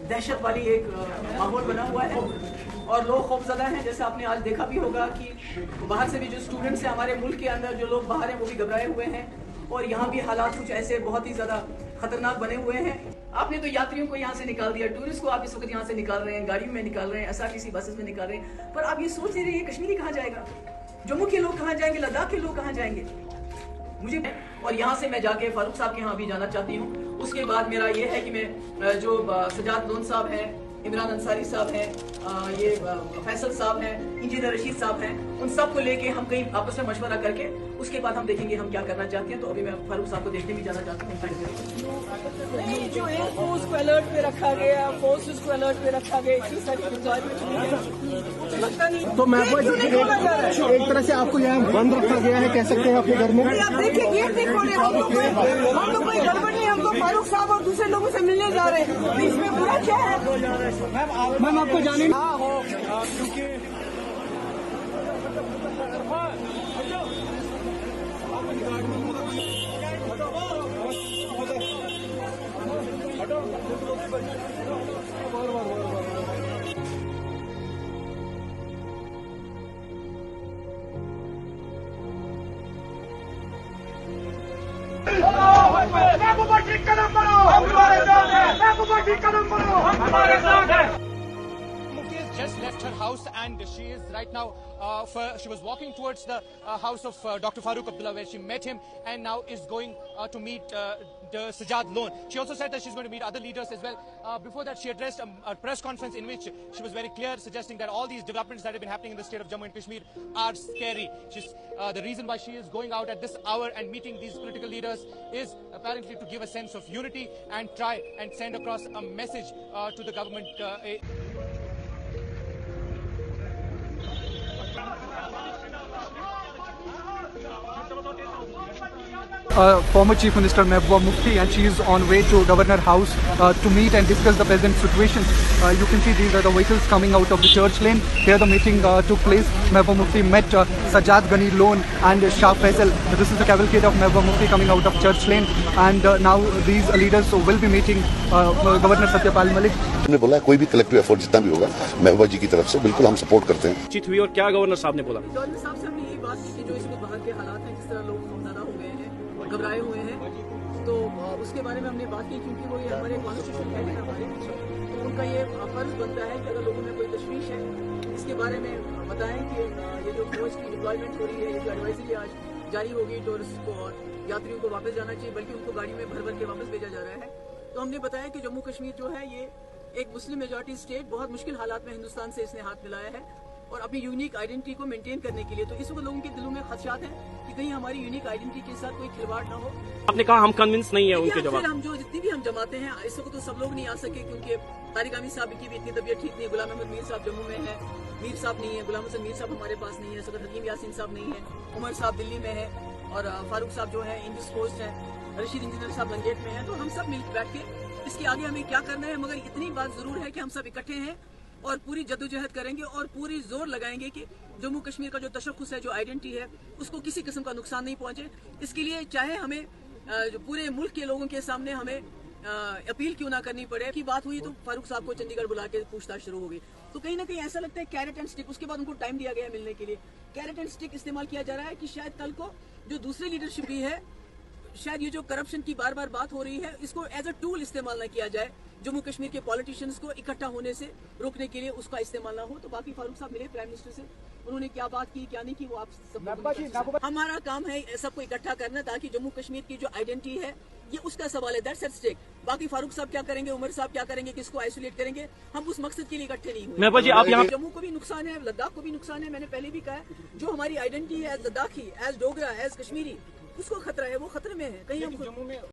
दहशत वाली एक माहौल बना हुआ है और लोग खौफजदा हैं। जैसे आपने आज देखा भी होगा कि बाहर से भी जो स्टूडेंट्स हैं हमारे मुल्क के अंदर, जो लोग बाहर हैं वो भी घबराए हुए हैं और यहाँ भी हालात कुछ ऐसे बहुत ही ज़्यादा खतरनाक बने हुए हैं। आपने तो यात्रियों को यहाँ से निकाल दिया, टूरिस्ट को आप इस वक्त यहाँ से निकाल रहे हैं, गाड़ियों में निकाल रहे हैं, SRTC बसेस में निकाल रहे हैं, पर आप ये सोच नहीं रहे कश्मीरी कहाँ जाएगा, जम्मू के लोग कहाँ जाएंगे, लद्दाख के लोग कहाँ जाएंगे। मुझे और यहाँ से मैं जाके फारूक साहब के यहाँ भी जाना चाहती हूँ। उसके बाद मेरा ये है कि मैं जो सजाद लोन साहब हैं, इमरान अंसारी साहब हैं, ये फैसल साहब हैं, इंजीनियर रशीद साहब हैं, उन सब को लेके हम कहीं आपस में मशवरा करके उसके बाद हम देखेंगे हम क्या करना चाहते हैं। तो अभी मैं फारूक साहब को देखने भी जाना चाहता हूँ। जो है फोर्स को अलर्ट पे रखा गया, फोर्सेस को अलर्ट पे रखा गया, इतनी सारी लगता नहीं। तो मैं एक तरह से आपको यहाँ बंद रखा गया है, कह सकते हैं अपने घर में। आप देखिए गेट नहीं खोले, हम लोग कोई गड़बड़ नहीं, हम तो फारूक साहब और दूसरे लोगों से मिलने जा रहे हैं, इसमें बुरा क्या है। मैम आपको जाने कदम बढ़ो, हमारे साथ है, कदम बढ़ो, हमारे साथ है। Just left her house and she is right now, she was walking towards the house of Dr. Farooq Abdullah where she met him and now is going to meet the Sajad Loan. She also said that she's going to meet other leaders as well. Before that she addressed a press conference in which she was very clear, suggesting that all these developments that have been happening in the state of Jammu and Kashmir are scary. The reason why she is going out at this hour and meeting these political leaders is apparently to give a sense of unity and try and send across a message to the government. Former Chief Minister Mehbooba Mufti, and she is on way to Governor House to meet and discuss the present situation. You can see these are the vehicles coming out of the church lane. Here the meeting took place. Mehbooba Mufti met Sajad Ghani Loan and Shah Faisal. This is the cavalcade of Mehbooba Mufti coming out of church lane, and now these leaders will be meeting Governor Satyapal Malik. उन्होंने बोला कोई भी collective effort जितना भी होगा महबूबा जी की तरफ से बिल्कुल हम सपोर्ट करते हैं। जीत हुई और क्या गवर्नर साहब ने बोला? गवर्नर साहब से हमने यही बात की कि जो इसमें बाहर के हालात हैं, जिस तरह लोग खौफजदा हो गए हैं, घबराए हुए हैं, तो उसके बारे में हमने बात की, क्योंकि वो ये हमारे कॉन्स्टिट्यूशन है हमारे, तो उनका ये फर्ज बनता है कि अगर लोगों में कोई तशवीश है इसके बारे में बताएं कि ये जो फौज की डिप्लॉयमेंट हो रही है, ये जो एडवाइजरी आज जारी होगी टूरिस्ट को और यात्रियों को वापस जाना चाहिए, बल्कि उनको गाड़ी में भर भर के वापस भेजा जा रहा है। तो हमने बताया कि जम्मू कश्मीर जो है ये एक मुस्लिम मेजॉरिटी स्टेट, बहुत मुश्किल हालात में हिंदुस्तान से इसने हाथ मिलाया है और अपनी यूनिक आइडेंटिटी को मेंटेन करने के लिए, तो इस वक्त लोगों के दिलों में खदशात हैं कि कहीं हमारी यूनिक आइडेंटिटी के साथ कोई खिलवाड़ ना हो। आपने कहा हम कन्विंस नहीं है उनके जवाब। हम जो जितनी भी हम जमाते हैं इस वक्त तो सब लोग नहीं आ सके, क्योंकि तारिक आमिर साहब की भी इतनी तबीयत ठीक नहीं है, गुलाम अहमद मीर साहब जम्मू में है, मीर साहब नहीं है, गुलाम हसन मीर साहब हमारे पास नहीं है, सदर हकीम यासीन साहब नहीं है, उमर साहब दिल्ली में है और फारूक साहब जो है इंडिस्पोस्ट है, रशीद इंजीनियर साहब लंगेट में है। तो हम सब मिल बैठ के इसके आगे हमें क्या करना है, मगर इतनी बात जरूर है कि हम सब इकट्ठे हैं और पूरी जद्दोजहद करेंगे और पूरी जोर लगाएंगे कि जम्मू कश्मीर का जो तशख्खुस है, जो आइडेंटिटी है, उसको किसी किस्म का नुकसान नहीं पहुंचे। इसके लिए चाहे हमें जो पूरे मुल्क के लोगों के सामने हमें अपील क्यों ना करनी पड़े। की बात हुई तो फारूक साहब को चंडीगढ़ बुला के पूछताछ शुरू होगी, तो कहीं ना कहीं ऐसा लगता है कैरेट एंड स्टिक, उसके बाद उनको टाइम दिया गया है मिलने के लिए, कैरेट एंड स्टिक इस्तेमाल किया जा रहा है कि शायद कल को जो दूसरी लीडरशिप भी है, शायद ये जो करप्शन की बार बार बात हो रही है, इसको एज अ टूल इस्तेमाल न किया जाए, जम्मू कश्मीर के पॉलिटिशियंस को इकट्ठा होने से रोकने के लिए उसका इस्तेमाल ना हो। तो बाकी फारूक साहब मिले प्राइम मिनिस्टर से, उन्होंने क्या बात की क्या नहीं की वो आप सब, हमारा काम है सबको इकट्ठा करना ताकि जम्मू कश्मीर की जो आइडेंटिटी है ये उसका सवाल है, दैट्स एट स्टेक। बाकी फारूक साहब क्या करेंगे, उमर साहब क्या करेंगे, किसको आइसोलेट करेंगे, हम उस मकसद के लिए इकट्ठे नहीं हुए। आप यहाँ जम्मू को भी नुकसान है, लद्दाख को भी नुकसान है, मैंने पहले भी कहा, जो हमारी आइडेंटिटी है as Ladakhi, as Dogra, as Kashmiri, उसको खतरा है, वो खतरे में है। कहीं हम